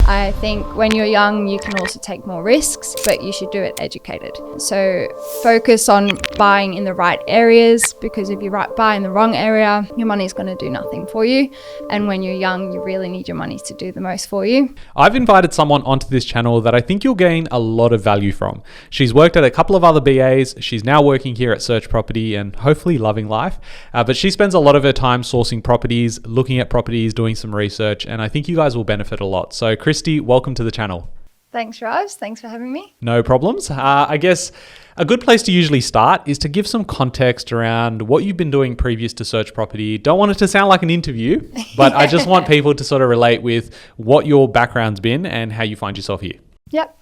I think when you're young, you can also take more risks, but you should do it educated. So focus on buying in the right areas, because if you buy in the wrong area, your money's going to do nothing for you. And when you're young, you really need your money to do the most for you. I've invited someone onto this channel that I think you'll gain a lot of value from. She's worked at a couple of other BAs. She's now working here at Search Property and hopefully loving life. But she spends a lot of her time sourcing properties, looking at properties, doing some research, and I think you guys will benefit a lot. So Christy, welcome to the channel. Thanks, Raj. Thanks for having me. No problems. I guess a good place to usually start is to give some context around what you've been doing previous to Search Property. Don't want it to sound like an interview, but I just want people to sort of relate with what your background's been and how you find yourself here. Yep.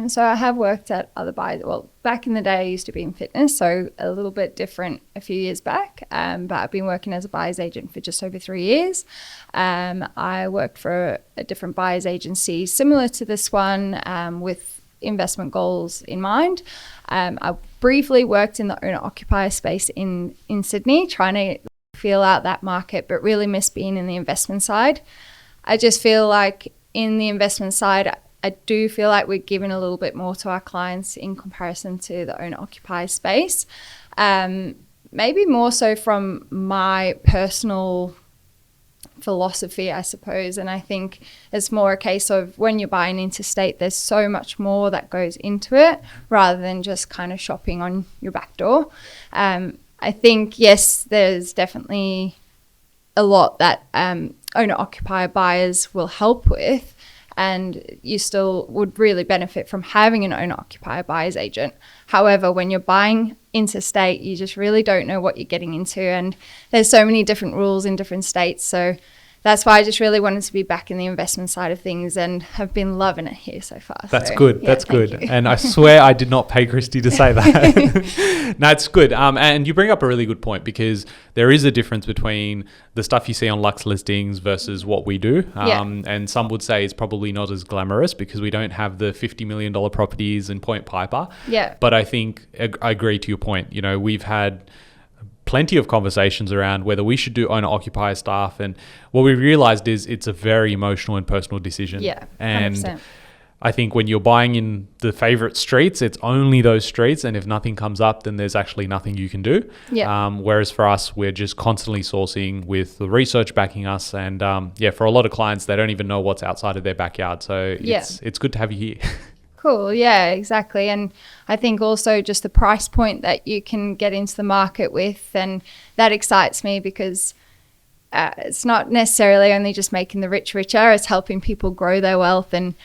So I have worked at other buyers. Well, back in the day, I used to be in fitness, so a little bit different a few years back. But I've been working as a buyer's agent for just over 3 years. I worked for a different buyer's agency similar to this one, with investment goals in mind. I briefly worked in the owner-occupier space in Sydney, trying to feel out that market, but really miss being in the investment side. I just feel like in the investment side, I do feel like we're giving a little bit more to our clients in comparison to the owner-occupier space. Maybe more so from my personal philosophy, I suppose. And I think it's more a case of when you're buying interstate, there's so much more that goes into it rather than just kind of shopping on your back door. I think, yes, there's definitely a lot that owner-occupier buyers will help with, and you still would really benefit from having an owner-occupier buyer's agent. However, when you're buying interstate, you just really don't know what you're getting into, and there's so many different rules in different states. So that's why I just really wanted to be back in the investment side of things, and have been loving it here so far. That's so, good. Yeah, That's good. you. And I swear I did not pay Christy to say that. No, it's good. And you bring up a really good point, because there is a difference between the stuff you see on Lux listings versus what we do. And some would say it's probably not as glamorous because we don't have the $50 million properties in Point Piper. Yeah. But I think I agree to your point. You know, we've had plenty of conversations around whether we should do owner-occupier stuff, and what we realized is it's a very emotional and personal decision. Yeah, 100%. And I think when you're buying in the favorite streets, it's only those streets, and if nothing comes up, then there's actually nothing you can do. Yeah. Whereas for us, we're just constantly sourcing with the research backing us, and for a lot of clients, they don't even know what's outside of their backyard. So it's good to have you here. Cool. Yeah, exactly. And I think also just the price point that you can get into the market with, and that excites me, because it's not necessarily only just making the rich richer, it's helping people grow their wealth and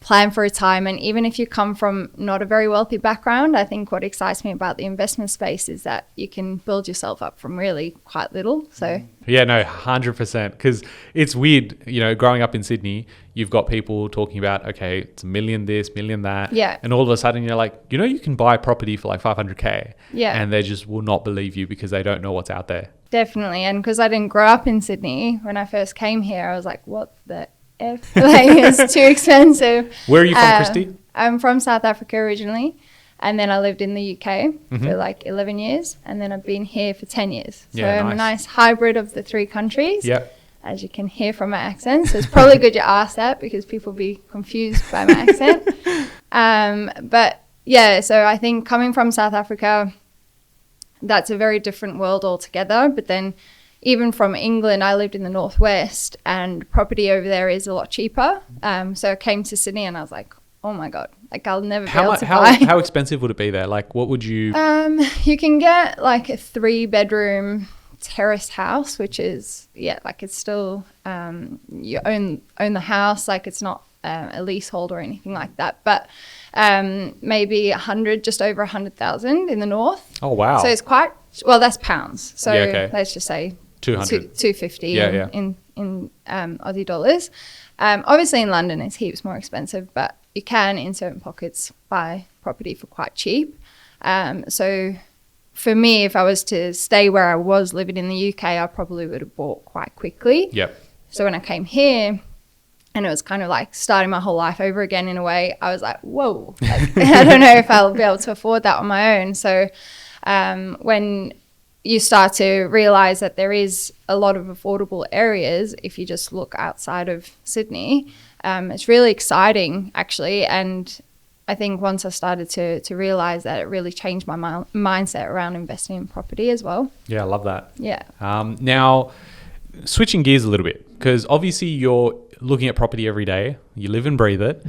plan for retirement. Even if you come from not a very wealthy background, I think what excites me about the investment space is that you can build yourself up from really quite little. So yeah, no, 100%. Because it's weird, you know, growing up in Sydney, you've got people talking about, okay, it's $1 million this, $1 million that. Yeah. And all of a sudden you're like, you know, you can buy property for like $500K. Yeah. And they just will not believe you because they don't know what's out there. Definitely. And because I didn't grow up in Sydney, when I first came here, I was like, what the F? Like, it's too expensive. Where are you from, Christy? I'm from South Africa originally. And then I lived in the UK for like 11 years. And then I've been here for 10 years. So I'm a nice hybrid of the 3 countries. Yep. As you can hear from my accent. So it's probably good you asked that, because people be confused by my accent. But yeah, so I think coming from South Africa, that's a very different world altogether. But then even from England, I lived in the northwest, and property over there is a lot cheaper. So I came to Sydney and I was like, oh my God, like I'll never be able to buy. How expensive would it be there? Like what would you... You can get like a 3-bedroom terraced house, which is, like it's still, you own the house, like it's not a leasehold or anything like that. But maybe just over 100,000 in the north. Oh, wow. So it's quite, well, that's pounds. So let's just say 250 in Aussie dollars. Obviously in London it's heaps more expensive, but you can in certain pockets buy property for quite cheap. So for me, if I was to stay where I was living in the UK, I probably would have bought quite quickly. Yep. So when I came here, and it was kind of like starting my whole life over again in a way, I was like, whoa, like, I don't know if I'll be able to afford that on my own. So when you start to realize that there is a lot of affordable areas if you just look outside of Sydney, It's really exciting, actually. And I think once I started to realize that, it really changed my mindset around investing in property as well. Yeah, I love that. Yeah. Now, switching gears a little bit, because obviously you're looking at property every day, you live and breathe it.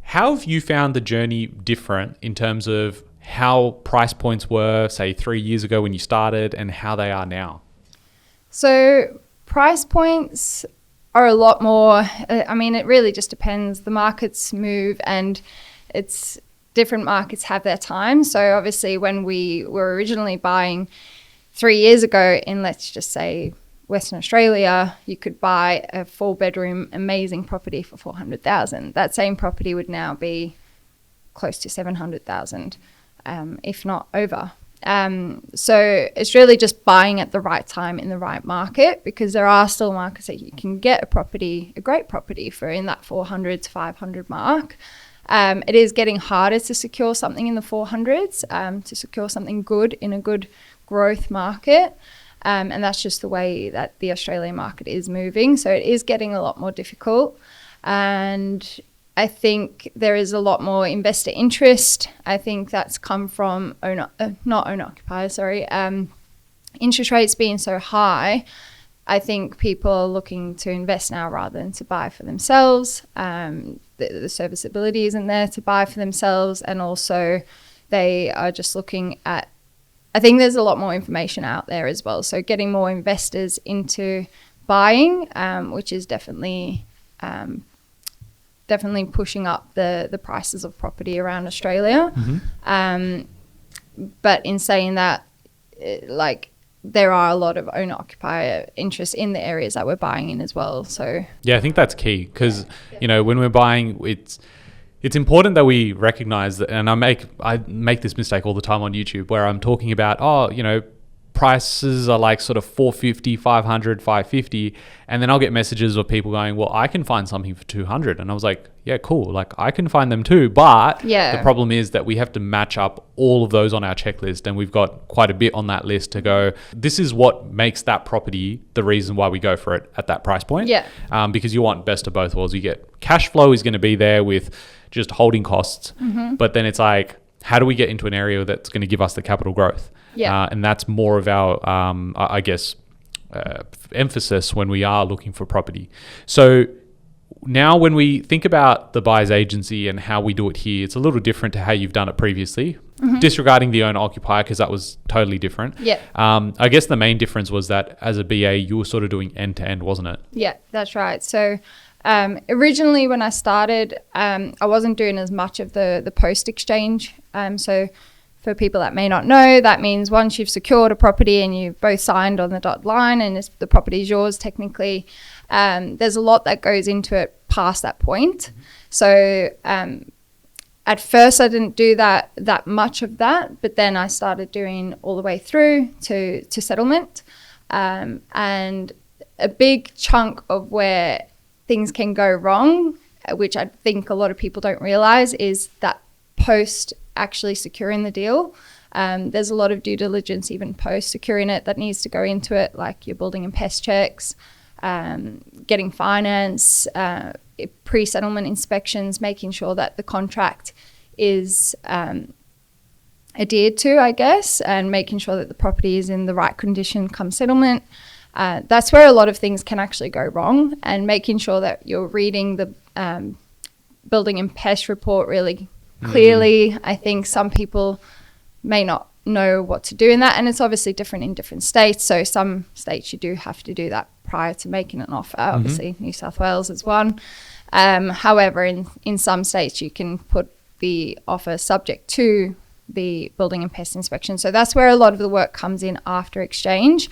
How have you found the journey different in terms of how price points were, say, 3 years ago when you started, and how they are now? So price points are a lot more, it really just depends. The markets move, and it's different markets have their time. So obviously when we were originally buying 3 years ago in, let's just say, Western Australia, you could buy a 4-bedroom amazing property for 400,000. That same property would now be close to 700,000, if not over. So it's really just buying at the right time in the right market, because there are still markets that you can get a great property for in that 400 to 500 mark. It is getting harder to secure something in the 400s, to secure something good in a good growth market. And that's just the way that the Australian market is moving. So it is getting a lot more difficult. And I think there is a lot more investor interest. I think that's come from interest rates being so high. I think people are looking to invest now rather than to buy for themselves. The serviceability isn't there to buy for themselves. And also they are just looking at, I think there's a lot more information out there as well. So getting more investors into buying, which is definitely pushing up the prices of property around Australia. But in saying that, there are a lot of owner-occupier interest in the areas that we're buying in as well. So yeah, I think that's key, because when we're buying, it's important that we recognize that. And I make this mistake all the time on YouTube, where I'm talking about prices are like sort of 450, 500, 550, and then I'll get messages of people going, well, I can find something for 200. And I was like, yeah, cool, like I can find them too, but the problem is that we have to match up all of those on our checklist, and we've got quite a bit on that list to go, this is what makes that property the reason why we go for it at that price point. Because you want best of both worlds. You get cash flow is going to be there with just holding costs, but then it's like, how do we get into an area that's going to give us the capital growth? And that's more of our, emphasis when we are looking for property. So now when we think about the buyer's agency and how we do it here, it's a little different to how you've done it previously, disregarding the owner-occupier, because that was totally different. I guess the main difference was that as a BA, you were sort of doing end-to-end, wasn't it? Yeah, that's right. So originally when I started, I wasn't doing as much of the post-exchange. So for people that may not know, that means once you've secured a property and you've both signed on the dotted line and the property is yours technically, there's a lot that goes into it past that point. So at first I didn't do that much of that, but then I started doing all the way through to settlement. And a big chunk of where things can go wrong, which I think a lot of people don't realize, is that post actually securing the deal. There's a lot of due diligence even post securing it that needs to go into it, like your building and pest checks, getting finance, pre-settlement inspections, making sure that the contract is adhered to, I guess, and making sure that the property is in the right condition come settlement. That's where a lot of things can actually go wrong, and making sure that you're reading the building and pest report really clearly. I think some people may not know what to do in that, and it's obviously different in different states. So some states you do have to do that prior to making an offer. Obviously New South Wales is one. However, in some states you can put the offer subject to the building and pest inspection. So that's where a lot of the work comes in after exchange.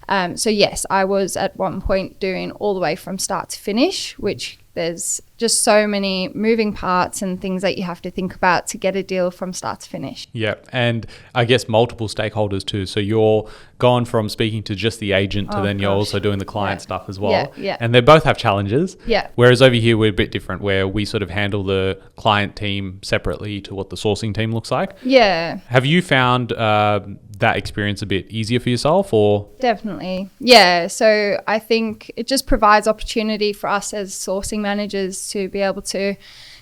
So yes, I was at one point doing all the way from start to finish, which there's just so many moving parts and things that you have to think about to get a deal from start to finish. Yeah, and I guess multiple stakeholders too. So you're gone from speaking to just the agent to then you're also doing the client stuff as well. Yeah. And they both have challenges. Yeah. Whereas over here we're a bit different, where we sort of handle the client team separately to what the sourcing team looks like. Yeah. Have you found that experience a bit easier for yourself, or? Definitely. Yeah. So I think it just provides opportunity for us as sourcing managers to be able to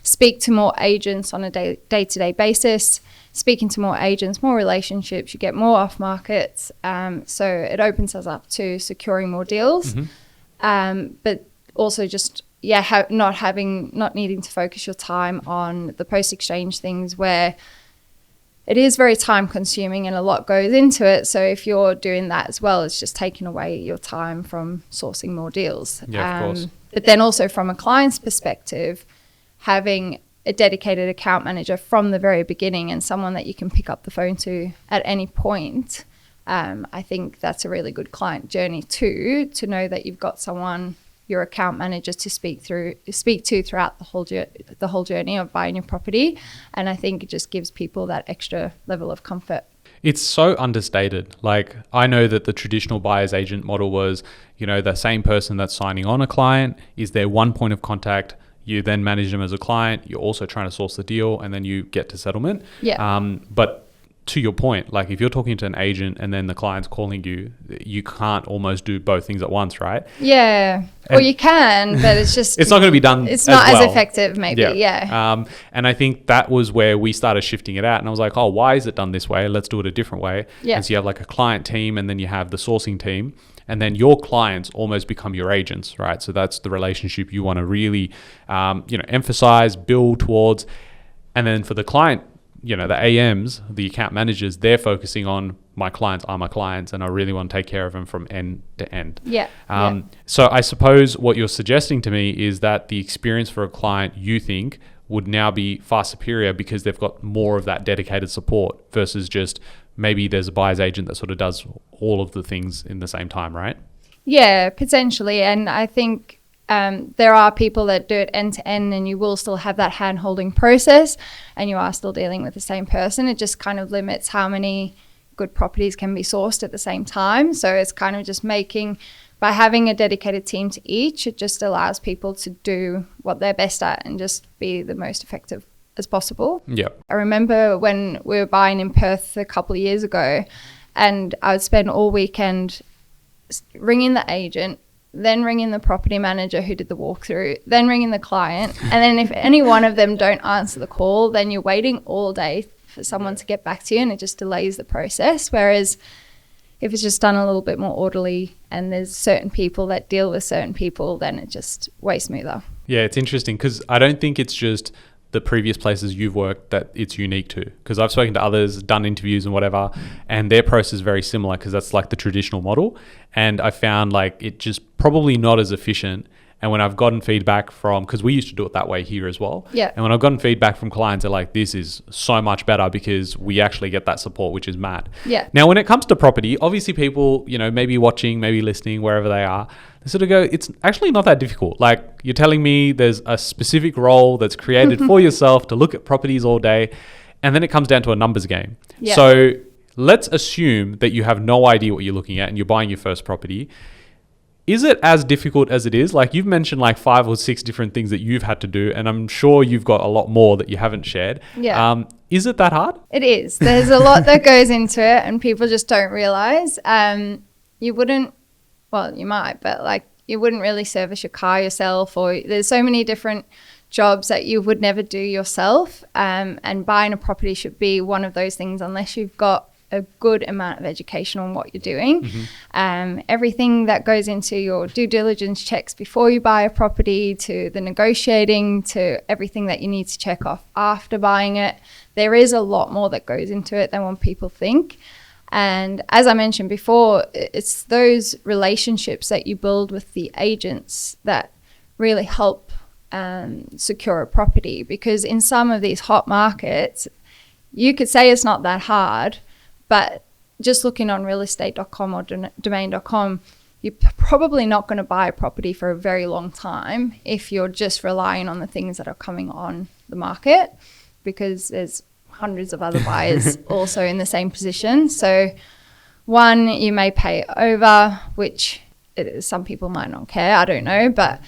speak to more agents on a day-to-day basis, speaking to more agents, more relationships, you get more off markets. So it opens us up to securing more deals. But also just, not needing to focus your time on the post-exchange things where it is very time consuming and a lot goes into it. So if you're doing that as well, it's just taking away your time from sourcing more deals. Yeah, of course. But then also from a client's perspective, having a dedicated account manager from the very beginning and someone that you can pick up the phone to at any point, I think that's a really good client journey too, to know that you've got someone, your account manager, to speak to throughout the whole journey of buying your property. And I think it just gives people that extra level of comfort. It's so understated. Like, I know that the traditional buyer's agent model was, the same person that's signing on a client is their one point of contact. You then manage them as a client. You're also trying to source the deal, and then you get to settlement. Yeah. But to your point, like if you're talking to an agent and then the client's calling you, you can't almost do both things at once, right? Yeah. Or you can, but it's just... it's not going to be done It's not as as effective, maybe. Yeah. And I think that was where we started shifting it out. And I was like, oh, why is it done this way? Let's do it a different way. Yeah. And so you have like a client team, and then you have the sourcing team. And then your clients almost become your agents, right? So that's the relationship you want to really, emphasize, build towards. And then for the client, the AMs, the account managers, they're focusing on my clients are my clients, and I really want to take care of them from end to end. Yeah. So I suppose what you're suggesting to me is that the experience for a client, you think, would now be far superior because they've got more of that dedicated support versus just maybe there's a buyer's agent that sort of does all of the things in the same time, right? Yeah, potentially. And I think there are people that do it end to end, and you will still have that hand holding process and you are still dealing with the same person. It just kind of limits how many good properties can be sourced at the same time. So it's kind of just by having a dedicated team to each, it just allows people to do what they're best at and just be the most effective as possible. Yeah. I remember when we were buying in Perth a couple of years ago, and I would spend all weekend ringing the agent, then ringing the property manager who did the walkthrough, then ringing the client. And then if any one of them don't answer the call, then you're waiting all day for someone to get back to you, and it just delays the process. Whereas if it's just done a little bit more orderly and there's certain people that deal with certain people, then it's just way smoother. Yeah, it's interesting because I don't think it's just the previous places you've worked that it's unique to, because I've spoken to others, done interviews and whatever, and their process is very similar because that's like the traditional model. And I found like it just probably not as efficient. And when I've gotten feedback from, because we used to do it that way here as well. Yeah. And when I've gotten feedback from clients, they're like, this is so much better because we actually get that support, which is mad. Yeah. Now, when it comes to property, obviously people, maybe watching, maybe listening, wherever they are, they sort of go, it's actually not that difficult. Like you're telling me there's a specific role that's created for yourself to look at properties all day. And then it comes down to a numbers game. Yeah. So let's assume that you have no idea what you're looking at and you're buying your first property. Is it as difficult as it is? Like you've mentioned like 5 or 6 different things that you've had to do, and I'm sure you've got a lot more that you haven't shared. Yeah. Is it that hard? It is. There's a lot that goes into it, and people just don't realize. You wouldn't, well, you might, but like you wouldn't really service your car yourself, or there's so many different jobs that you would never do yourself. And buying a property should be one of those things, unless you've got a good amount of education on what you're doing. Everything that goes into your due diligence checks before you buy a property, to the negotiating, to everything that you need to check off after buying it. There is a lot more that goes into it than what people think. And as I mentioned before, it's those relationships that you build with the agents that really help secure a property. Because in some of these hot markets, you could say it's not that hard, but just looking on realestate.com or domain.com, you're probably not going to buy a property for a very long time if you're just relying on the things that are coming on the market, because there's hundreds of other buyers also in the same position. So one, you may pay some people might not care, I don't know, but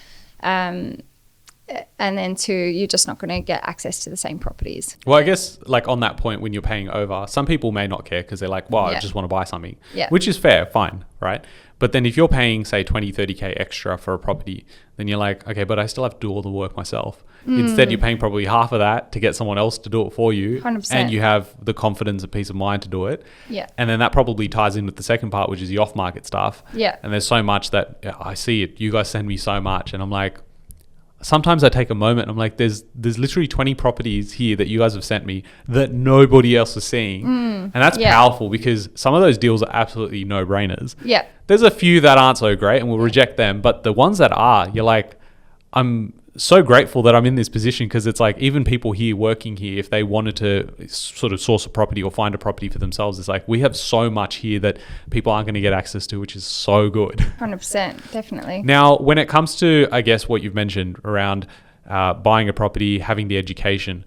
And then 2, you're just not going to get access to the same properties. Well, I guess like on that point, when you're paying over, some people may not care because they're like, well, I just want to buy something, which is fair, fine, right? But then if you're paying, say, 20, 30K extra for a property, then you're like, okay, but I still have to do all the work myself. Instead, you're paying probably half of that to get someone else to do it for you. 100%. And you have the confidence and peace of mind to do it. Yeah. And then that probably ties in with the second part, which is the off-market stuff. Yeah. And there's so much that I see it. You guys send me so much. And I'm like, sometimes I take a moment and I'm like, there's literally 20 properties here that you guys have sent me that nobody else is seeing. And that's powerful because some of those deals are absolutely no-brainers. Yeah. There's a few that aren't so great and we'll reject them. But the ones that are, you're like, I'm so grateful that I'm in this position because it's like even people here working here, if they wanted to sort of source a property or find a property for themselves, it's like we have so much here that people aren't going to get access to, which is so good. 100%, definitely. Now, when it comes to, I guess, what you've mentioned around buying a property, having the education,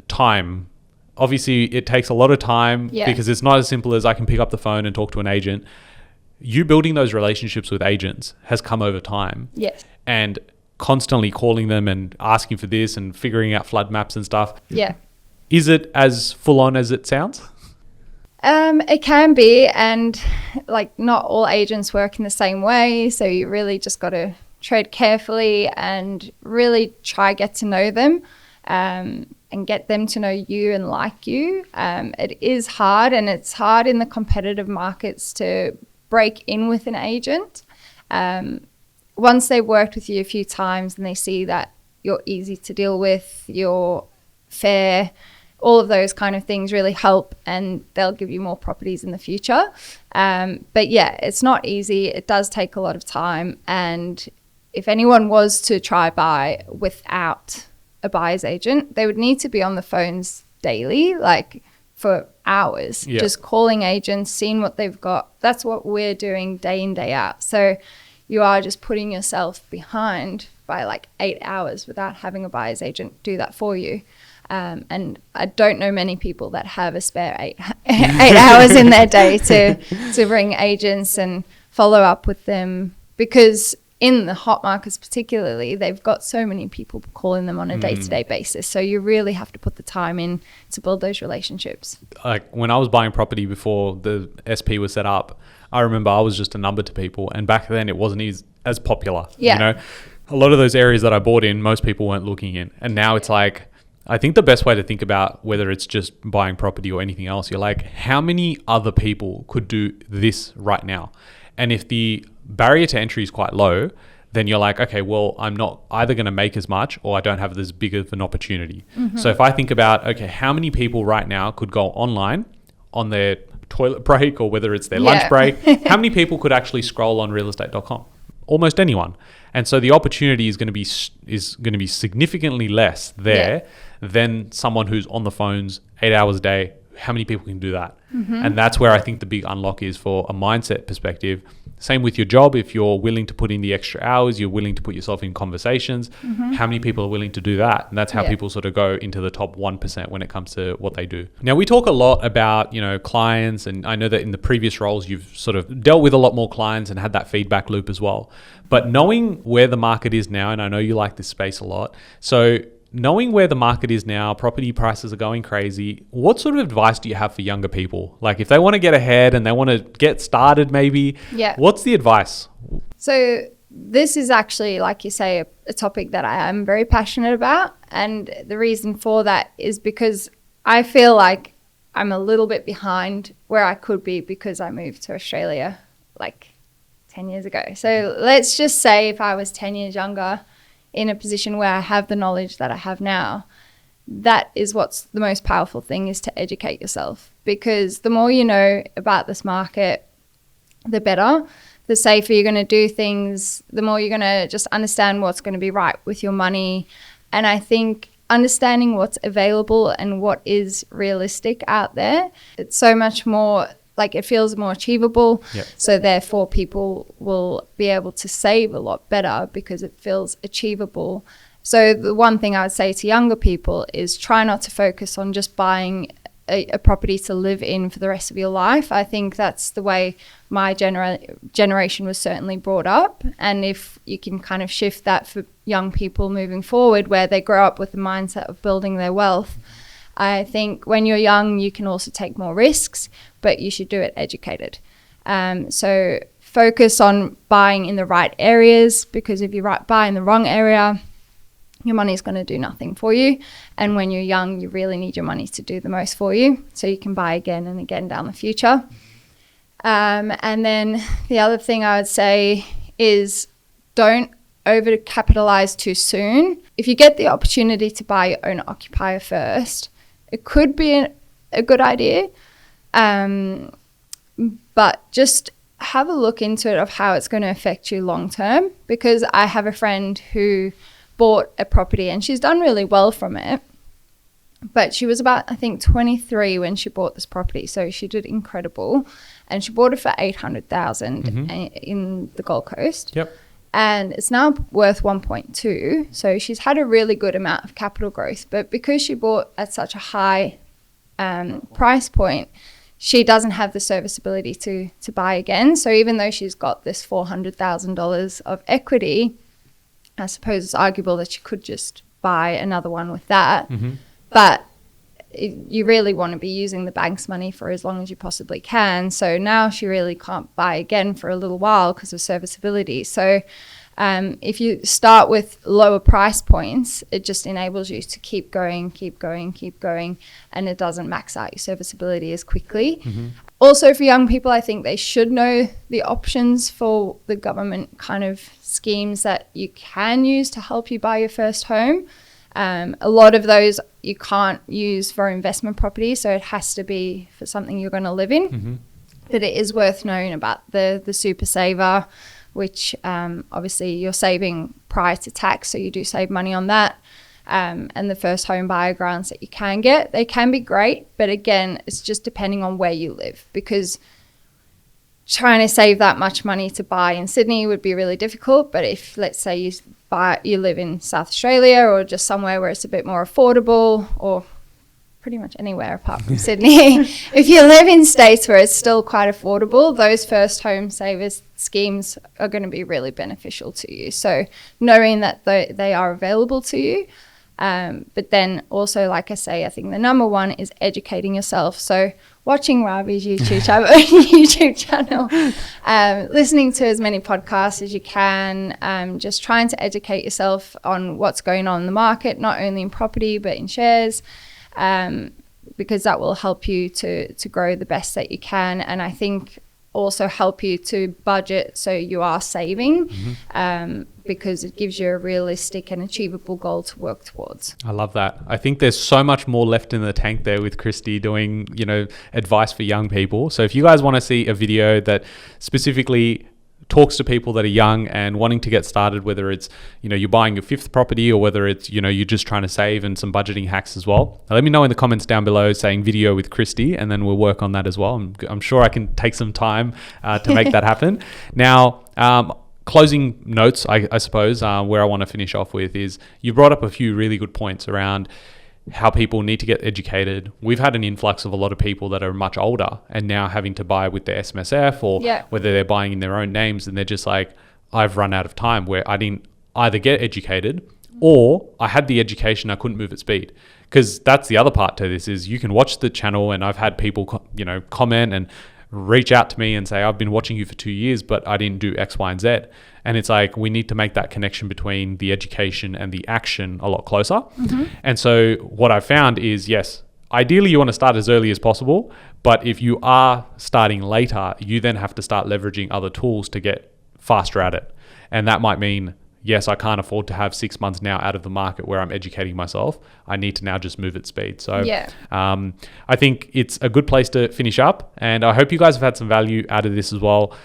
time, obviously it takes a lot of time because it's not as simple as I can pick up the phone and talk to an agent. You building those relationships with agents has come over time. Yes. And constantly calling them and asking for this and figuring out flood maps and stuff. Yeah. Is it as full on as it sounds? It can be, and like not all agents work in the same way, so you really just got to tread carefully and really try get to know them and get them to know you and like you. It is hard, and it's hard in the competitive markets to break in with an agent. Once they've worked with you a few times and they see that you're easy to deal with, you're fair, all of those kind of things really help, and they'll give you more properties in the future. But yeah, it's not easy. It does take a lot of time. And if anyone was to try buy without a buyer's agent, they would need to be on the phones daily, like for hours, just calling agents, seeing what they've got. That's what we're doing day in, day out. So you are just putting yourself behind by like 8 hours without having a buyer's agent do that for you. And I don't know many people that have a spare eight hours in their day to bring agents and follow up with them, because in the hot markets particularly, they've got so many people calling them on a day-to-day basis. So you really have to put the time in to build those relationships. Like when I was buying property before the SP was set up, I remember I was just a number to people, and back then it wasn't as popular. Yeah. You know, a lot of those areas that I bought in, most people weren't looking in. And now it's like, I think the best way to think about whether it's just buying property or anything else, you're like, how many other people could do this right now? And if the barrier to entry is quite low, then you're like, okay, well, I'm not either going to make as much or I don't have as big of an opportunity. So if I think about, okay, how many people right now could go online on their toilet break or whether it's their lunch break, how many people could actually scroll on realestate.com? Almost anyone. And so the opportunity is going to be significantly less there than someone who's on the phones 8 hours a day. How many people can do that? And that's where I think the big unlock is for a mindset perspective. Same with your job. If you're willing to put in the extra hours, you're willing to put yourself in conversations, how many people are willing to do that? And that's how people sort of go into the top 1% when it comes to what they do. Now, we talk a lot about, you know, clients, and I know that in the previous roles, you've sort of dealt with a lot more clients and had that feedback loop as well. But knowing where the market is now, and I know you like this space a lot, so knowing where the market is now, property prices are going crazy. What sort of advice do you have for younger people? Like if they want to get ahead and they want to get started maybe, what's the advice? So this is actually, like you say, a topic that I am very passionate about. And the reason for that is because I feel like I'm a little bit behind where I could be because I moved to Australia like 10 years ago. So let's just say if I was 10 years younger, in a position where I have the knowledge that I have now, that is what's the most powerful thing, is to educate yourself. Because the more you know about this market, the better. The safer you're going to do things, the more you're going to just understand what's going to be right with your money. And I think understanding what's available and what is realistic out there, it's so much more, like it feels more achievable. So therefore people will be able to save a lot better because it feels achievable. So the one thing I would say to younger people is try not to focus on just buying a property to live in for the rest of your life. I think that's the way my generation was certainly brought up. And if you can kind of shift that for young people moving forward, where they grow up with the mindset of building their wealth, I think when you're young, you can also take more risks, but you should do it educated. So focus on buying in the right areas, because if you buy in the wrong area, your money is going to do nothing for you. And when you're young, you really need your money to do the most for you, so you can buy again and again down the future. And then the other thing I would say is don't overcapitalize too soon. If you get the opportunity to buy your own occupier first, it could be a good idea. But just have a look into it of how it's going to affect you long term, because I have a friend who bought a property and she's done really well from it, but she was about, I think, 23 when she bought this property, so she did incredible, and she bought it for 800,000 in the Gold Coast. Yep. And it's now worth 1.2, so she's had a really good amount of capital growth, but because she bought at such a high price point, she doesn't have the serviceability to buy again. So even though she's got this $400,000 of equity, I suppose it's arguable that you could just buy another one with that. But you really want to be using the bank's money for as long as you possibly can. So now she really can't buy again for a little while because of serviceability. So if you start with lower price points, it just enables you to keep going, and it doesn't max out your serviceability as quickly. Also, for young people, I think they should know the options for the government kind of schemes that you can use to help you buy your first home. A lot of those you can't use for investment property, so it has to be for something you're going to live in. But it is worth knowing about the Super Saver, which obviously you're saving prior to tax, so you do save money on that. And the first home buyer grants that you can get, they can be great, but again, it's just depending on where you live, because trying to save that much money to buy in Sydney would be really difficult. But if, let's say, you live in South Australia or just somewhere where it's a bit more affordable, or pretty much anywhere apart from Sydney, if you live in states where it's still quite affordable, those first home savers schemes are going to be really beneficial to you. So knowing that they are available to you. But then also, like I say, I think the number one is educating yourself. So watching Ravi's YouTube channel, listening to as many podcasts as you can, just trying to educate yourself on what's going on in the market, not only in property but in shares, because that will help you to grow the best that you can. And I think also help you to budget so you are saving, because it gives you a realistic and achievable goal to work towards. I love that. I think there's so much more left in the tank there with Christy doing, advice for young people. So if you guys want to see a video that specifically talks to people that are young and wanting to get started, whether it's, you're buying your fifth property, or whether it's, you're just trying to save, and some budgeting hacks as well, let me know in the comments down below saying video with Christy, and then we'll work on that as well. I'm sure I can take some time to make that happen. Now, closing notes, I suppose, where I want to finish off with is, you brought up a few really good points around how people need to get educated. We've had an influx of a lot of people that are much older and now having to buy with their SMSF, or whether they're buying in their own names, and they're just like, I've run out of time, where I didn't either get educated, or I had the education, I couldn't move at speed. Because that's the other part to this, is you can watch the channel, and I've had people comment and reach out to me and say, I've been watching you for 2 years, but I didn't do X, Y, and Z. And it's like, we need to make that connection between the education and the action a lot closer. And so what I found is, yes, ideally you want to start as early as possible, but if you are starting later, you then have to start leveraging other tools to get faster at it. And that might mean, yes, I can't afford to have 6 months now out of the market where I'm educating myself. I need to now just move at speed. So I think it's a good place to finish up. And I hope you guys have had some value out of this as well.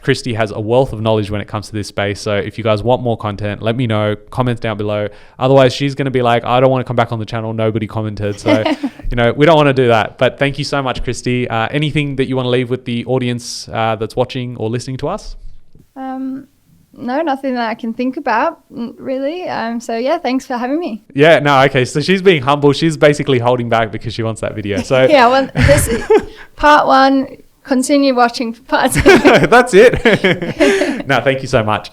Christy has a wealth of knowledge when it comes to this space. So if you guys want more content, let me know. Comments down below. Otherwise, she's going to be like, I don't want to come back on the channel. Nobody commented. So, we don't want to do that. But thank you so much, Christy. Anything that you want to leave with the audience that's watching or listening to us? No, nothing that I can think about, really. So yeah, thanks for having me. Yeah, no, okay. So she's being humble. She's basically holding back because she wants that video. So Yeah, well, this is part one. Continue watching for part two. that's it. No, thank you so much.